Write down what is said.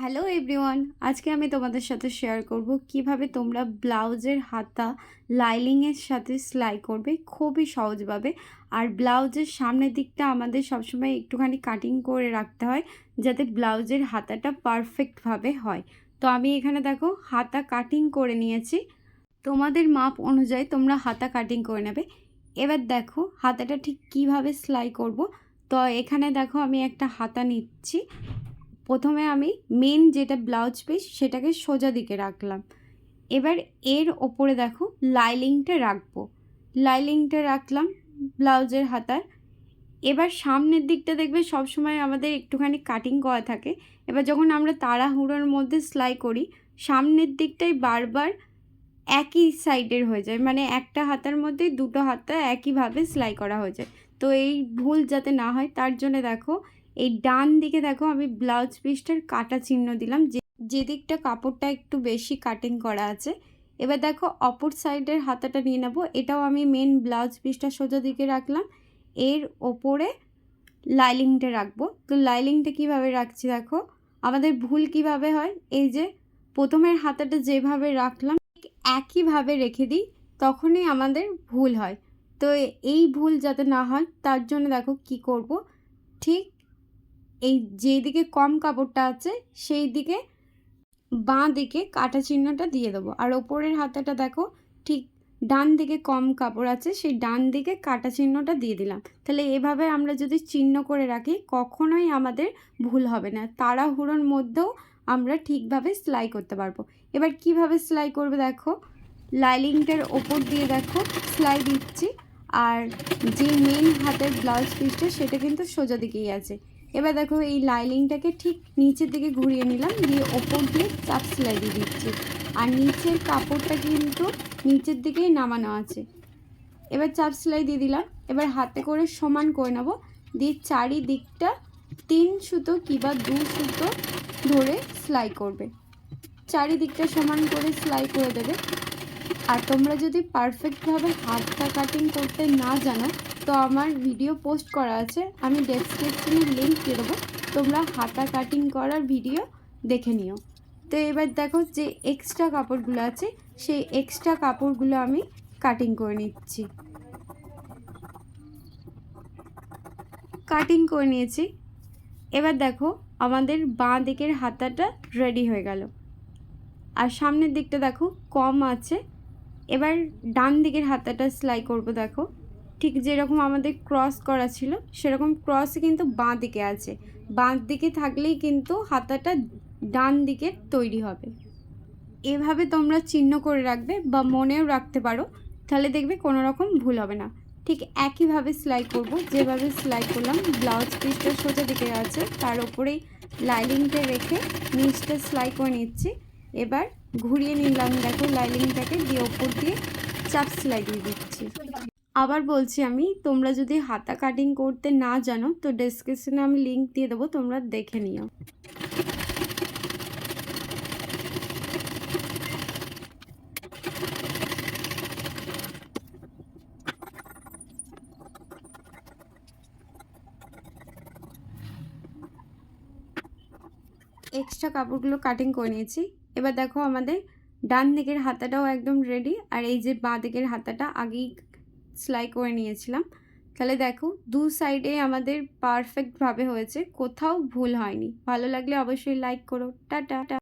Hello everyone, আজকে আমি তোমাদের সাথে শেয়ার করব কিভাবে তোমরা ব্লাউজের হাতা লাইলিংয়ের সাথে সেলাই করবে খুবই সহজভাবে। আর ব্লাউজের সামনের দিকটা আমাদের সবসময় একটুখানি কাটিং করে রাখতে হয় যাতে ব্লাউজের হাতাটা পারফেক্টভাবে হয়। তো আমি এখানে দেখো হাতা কাটিং করে নিয়েছি। তোমাদের মাপ অনুযায়ী তোমরা হাতা কাটিং করে নেবে। এবার দেখো হাতাটা ঠিক কিভাবে সেলাই করব। তো এখানে দেখো আমি একটা হাতা নিচ্ছি। প্রথমে আমি মেন যেটা ব্লাউজ পিস সেটাকে সোজা দিকে রাখলাম। এবার এর ওপরে দেখো লাইলিংটা রাখবো। লাইলিংটা রাখলাম ব্লাউজের হাতার। এবার সামনের দিকটা দেখবে সবসময় আমাদের একটুখানি কাটিং করা থাকে। এবার যখন আমরা তাড়াহুড়োর মধ্যে সেলাই করি সামনের দিকটাই বারবার একই সাইডের হয়ে যায়, মানে একটা হাতার মধ্যে দুটো হাতা একইভাবে সেলাই করা হয়ে যায়। তো এই ভুল যাতে না হয় তার জন্য দেখো এই ডান দিকে দেখো আমি ব্লাউজ পিসটার কাটা চিহ্ন দিলাম, যে দিকটা কাপড়টা একটু বেশি কাটিং করা আছে। এবার দেখো অপর সাইডের হাতাটা নিয়ে নেবো। এটাও আমি মেন ব্লাউজ পিসটা সোজা দিকে রাখলাম, এর ওপরে লাইলিংটা রাখবো। তো লাইলিংটা কিভাবে রাখছি দেখো, আমাদের ভুল কিভাবে হয়, এই যে প্রথমের হাতাটা যেভাবে রাখলাম একইভাবে রেখে দিই, তখনই আমাদের ভুল হয়। তো এই ভুল যাতে না হয় তার জন্য দেখো কি করব, ঠিক এই যেদিকে কম কাপড়টা আছে সেই দিকে বাঁ দিকে কাটা চিহ্নটা দিয়ে দেবো। আর ওপরের হাতাটা দেখো ঠিক ডান দিকে কম কাপড় আছে সেই ডান দিকে কাটা চিহ্নটা দিয়ে দিলাম। তাহলে এভাবে আমরা যদি চিহ্ন করে রাখি কখনোই আমাদের ভুল হবে না, তাড়াহুড়োর মধ্যেও আমরা ঠিকভাবে সেলাই করতে পারবো। এবার কিভাবে সেলাই করবে দেখো, লাইলিংটার ওপর দিয়ে দেখো সেলাই দিচ্ছি। আর যে মেন হাতের ব্লাউজ পিসটা সেটা কিন্তু সোজা দিকেই আছে। এবার দেখো এই লাইলিংটাকে ঠিক নিচের দিকে ঘুরিয়ে নিলাম, দিয়ে ওপর দিয়ে চাপ সেলাই দিয়ে দিচ্ছি। আর নিচের কাপড়টা কিন্তু নিচের দিকেই নামানো আছে। এবার চাপ সেলাই দিয়ে দিলাম। এবার হাতে করে সমান করে নেব, দিয়ে চারিদিকটা 3 সুতো কিংবা 2 সুতো ধরে সেলাই করবে। চারিদিকটা সমান করে সেলাই করে দেবে। আর তোমরা যদি পারফেক্টভাবে হাতটা কাটিং করতে না জানো তো আমার ভিডিও পোস্ট করা আছে, আমি ডেসক্রিপশনে লিঙ্ক দিয়ে দেবো, তোমরা হাতা কাটিং করার ভিডিও দেখে নিও। তো এবার দেখো যে এক্সট্রা কাপড়গুলো আছে সেই এক্সট্রা কাপড়গুলো আমি কাটিং করে নিচ্ছি। কাটিং করে নিয়েছি। এবার দেখো আমাদের বাঁ দিকের হাতাটা রেডি হয়ে গেল। আর সামনের দিকটা দেখো কম আছে। এবার ডান দিকের হাতাটা সেলাই করব। দেখো ঠিক যেরকম আমাদের ক্রস করা ছিল সেরকম ক্রস কিন্তু বাঁ দিকে আছে, বাঁ দিকে থাকলেই কিন্তু হাতাটা ডান দিকে তৈরি হবে। এভাবে তোমরা চিহ্ন করে রাখবে বা মনেও রাখতে পারো, তাহলে দেখবে কোনো রকম ভুল হবে না। ঠিক একইভাবে সেলাই করব যেভাবে সেলাই করলাম। ব্লাউজ পিসটা সোজা দিকে আছে, তার উপরেই লাইলিংটা রেখে নিচটা সেলাই করে নিচ্ছি। এবার ঘুরিয়ে নিলাম দেখো লাইলিংটাকে, দিয়ে ওপর দিয়ে চাপ সেলাই দিয়ে দিচ্ছি। আবার বলছি আমি, তোমরা যদি হাতা কাটিং করতে না জানো তো ডেসক্রিপশনে আমি লিঙ্ক দিয়ে দেবো, তোমরা দেখে নিও। এক্সট্রা কাপড়গুলো কাটিং করে নিয়েছি। এবার দেখো আমাদের ডান দিকের হাতাটাও একদম রেডি। আর এই যে বাঁ দিকের হাতাটা আগেই সেলাই করে নিয়েছিলাম। তাহলে দেখো দু সাইডে আমাদের পারফেক্টভাবে হয়েছে, কোথাও ভুল হয়নি। ভালো লাগলে অবশ্যই লাইক করো। টাটা।